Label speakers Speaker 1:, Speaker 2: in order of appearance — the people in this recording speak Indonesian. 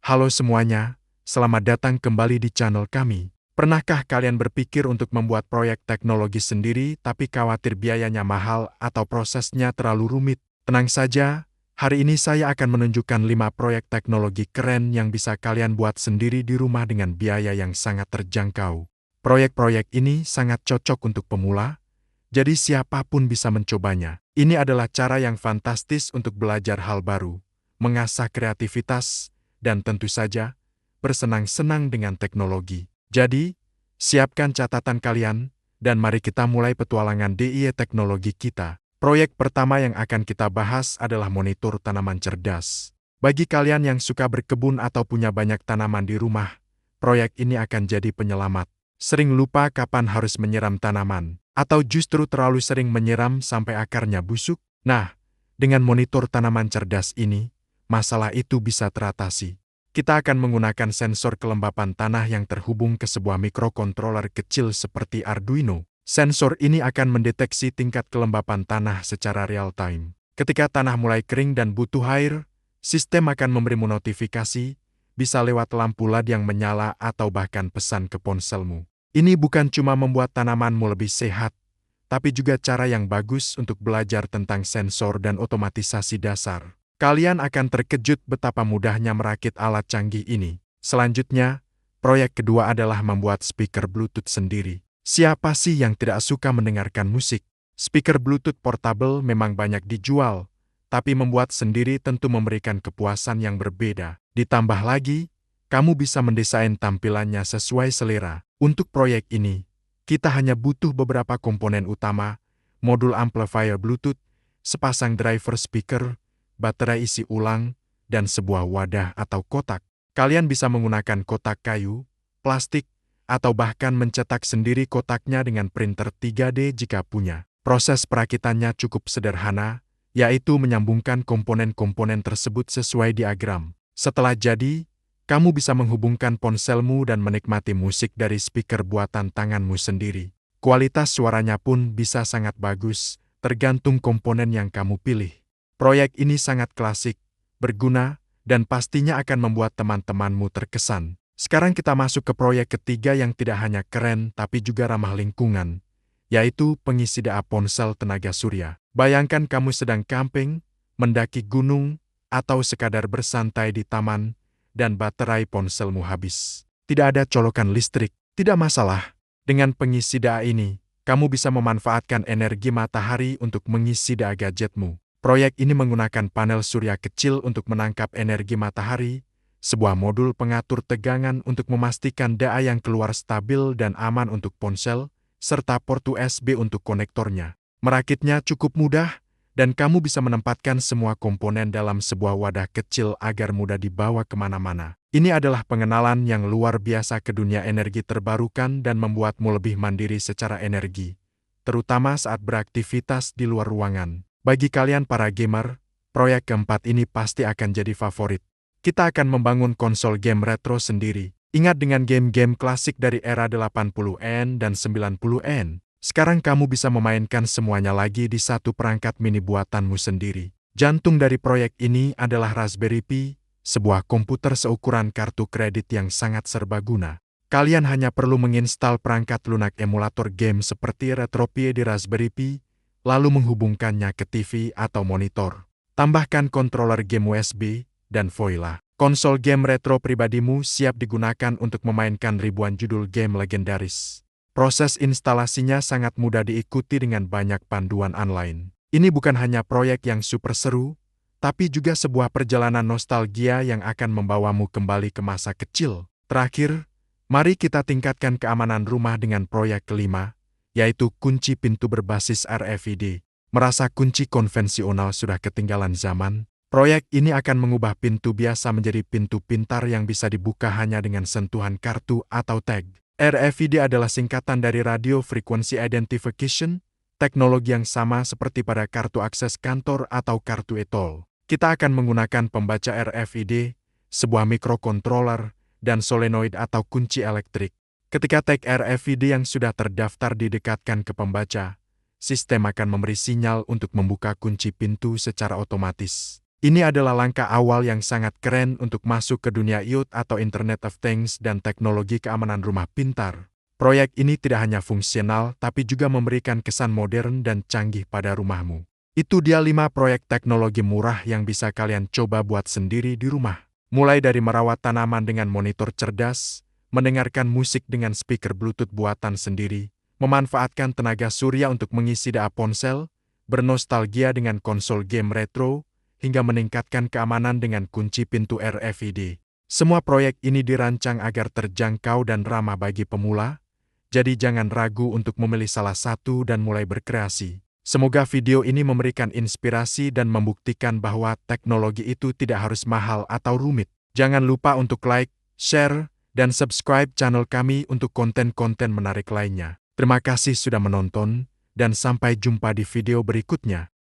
Speaker 1: Halo semuanya, selamat datang kembali di channel kami. Pernahkah kalian berpikir untuk membuat proyek teknologi sendiri tapi khawatir biayanya mahal atau prosesnya terlalu rumit? Tenang saja, hari ini saya akan menunjukkan 5 proyek teknologi keren yang bisa kalian buat sendiri di rumah dengan biaya yang sangat terjangkau. Proyek-proyek ini sangat cocok untuk pemula, jadi siapapun bisa mencobanya. Ini adalah cara yang fantastis untuk belajar hal baru, mengasah kreativitas, dan tentu saja, bersenang-senang dengan teknologi. Jadi, siapkan catatan kalian, dan mari kita mulai petualangan DIY teknologi kita. Proyek pertama yang akan kita bahas adalah monitor tanaman cerdas. Bagi kalian yang suka berkebun atau punya banyak tanaman di rumah, proyek ini akan jadi penyelamat. Sering lupa kapan harus menyiram tanaman, atau justru terlalu sering menyiram sampai akarnya busuk? Nah, dengan monitor tanaman cerdas ini, masalah itu bisa teratasi. Kita akan menggunakan sensor kelembapan tanah yang terhubung ke sebuah mikrokontroler kecil seperti Arduino. Sensor ini akan mendeteksi tingkat kelembapan tanah secara real-time. Ketika tanah mulai kering dan butuh air, sistem akan memberimu notifikasi, bisa lewat lampu LED yang menyala atau bahkan pesan ke ponselmu. Ini bukan cuma membuat tanamanmu lebih sehat, tapi juga cara yang bagus untuk belajar tentang sensor dan otomatisasi dasar. Kalian akan terkejut betapa mudahnya merakit alat canggih ini. Selanjutnya, proyek kedua adalah membuat speaker Bluetooth sendiri. Siapa sih yang tidak suka mendengarkan musik? Speaker Bluetooth portable memang banyak dijual, tapi membuat sendiri tentu memberikan kepuasan yang berbeda. Ditambah lagi, kamu bisa mendesain tampilannya sesuai selera. Untuk proyek ini, kita hanya butuh beberapa komponen utama, modul amplifier Bluetooth, sepasang driver speaker, baterai isi ulang, dan sebuah wadah atau kotak. Kalian bisa menggunakan kotak kayu, plastik, atau bahkan mencetak sendiri kotaknya dengan printer 3D jika punya. Proses perakitannya cukup sederhana, yaitu menyambungkan komponen-komponen tersebut sesuai diagram. Setelah jadi, kamu bisa menghubungkan ponselmu dan menikmati musik dari speaker buatan tanganmu sendiri. Kualitas suaranya pun bisa sangat bagus, tergantung komponen yang kamu pilih. Proyek ini sangat klasik, berguna, dan pastinya akan membuat teman-temanmu terkesan. Sekarang kita masuk ke proyek ketiga yang tidak hanya keren tapi juga ramah lingkungan, yaitu pengisi daya ponsel tenaga surya. Bayangkan kamu sedang camping, mendaki gunung, atau sekadar bersantai di taman, dan baterai ponselmu habis. Tidak ada colokan listrik, tidak masalah. Dengan pengisi daya ini, kamu bisa memanfaatkan energi matahari untuk mengisi daya gadgetmu. Proyek ini menggunakan panel surya kecil untuk menangkap energi matahari, sebuah modul pengatur tegangan untuk memastikan daya yang keluar stabil dan aman untuk ponsel, serta port USB untuk konektornya. Merakitnya cukup mudah, dan kamu bisa menempatkan semua komponen dalam sebuah wadah kecil agar mudah dibawa kemana-mana. Ini adalah pengenalan yang luar biasa ke dunia energi terbarukan dan membuatmu lebih mandiri secara energi, terutama saat beraktivitas di luar ruangan. Bagi kalian para gamer, proyek keempat ini pasti akan jadi favorit. Kita akan membangun konsol game retro sendiri. Ingat dengan game-game klasik dari era 80-an dan 90-an? Sekarang kamu bisa memainkan semuanya lagi di satu perangkat mini buatanmu sendiri. Jantung dari proyek ini adalah Raspberry Pi, sebuah komputer seukuran kartu kredit yang sangat serbaguna. Kalian hanya perlu menginstal perangkat lunak emulator game seperti RetroPie di Raspberry Pi, lalu menghubungkannya ke TV atau monitor. Tambahkan controller game USB, dan voila. Konsol game retro pribadimu siap digunakan untuk memainkan ribuan judul game legendaris. Proses instalasinya sangat mudah diikuti dengan banyak panduan online. Ini bukan hanya proyek yang super seru, tapi juga sebuah perjalanan nostalgia yang akan membawamu kembali ke masa kecil. Terakhir, mari kita tingkatkan keamanan rumah dengan proyek kelima, yaitu kunci pintu berbasis RFID. Merasa kunci konvensional sudah ketinggalan zaman? Proyek ini akan mengubah pintu biasa menjadi pintu pintar yang bisa dibuka hanya dengan sentuhan kartu atau tag. RFID adalah singkatan dari Radio Frequency Identification, teknologi yang sama seperti pada kartu akses kantor atau kartu e-tol. Kita akan menggunakan pembaca RFID, sebuah mikrokontroler, dan solenoid atau kunci elektrik. Ketika tag RFID yang sudah terdaftar didekatkan ke pembaca, sistem akan memberi sinyal untuk membuka kunci pintu secara otomatis. Ini adalah langkah awal yang sangat keren untuk masuk ke dunia IoT atau Internet of Things dan teknologi keamanan rumah pintar. Proyek ini tidak hanya fungsional, tapi juga memberikan kesan modern dan canggih pada rumahmu. Itu dia 5 proyek teknologi murah yang bisa kalian coba buat sendiri di rumah. Mulai dari merawat tanaman dengan monitor cerdas, mendengarkan musik dengan speaker Bluetooth buatan sendiri, memanfaatkan tenaga surya untuk mengisi data ponsel, bernostalgia dengan konsol game retro, hingga meningkatkan keamanan dengan kunci pintu RFID. Semua proyek ini dirancang agar terjangkau dan ramah bagi pemula, jadi jangan ragu untuk memilih salah satu dan mulai berkreasi. Semoga video ini memberikan inspirasi dan membuktikan bahwa teknologi itu tidak harus mahal atau rumit. Jangan lupa untuk like, share, dan subscribe channel kami untuk konten-konten menarik lainnya. Terima kasih sudah menonton, dan sampai jumpa di video berikutnya.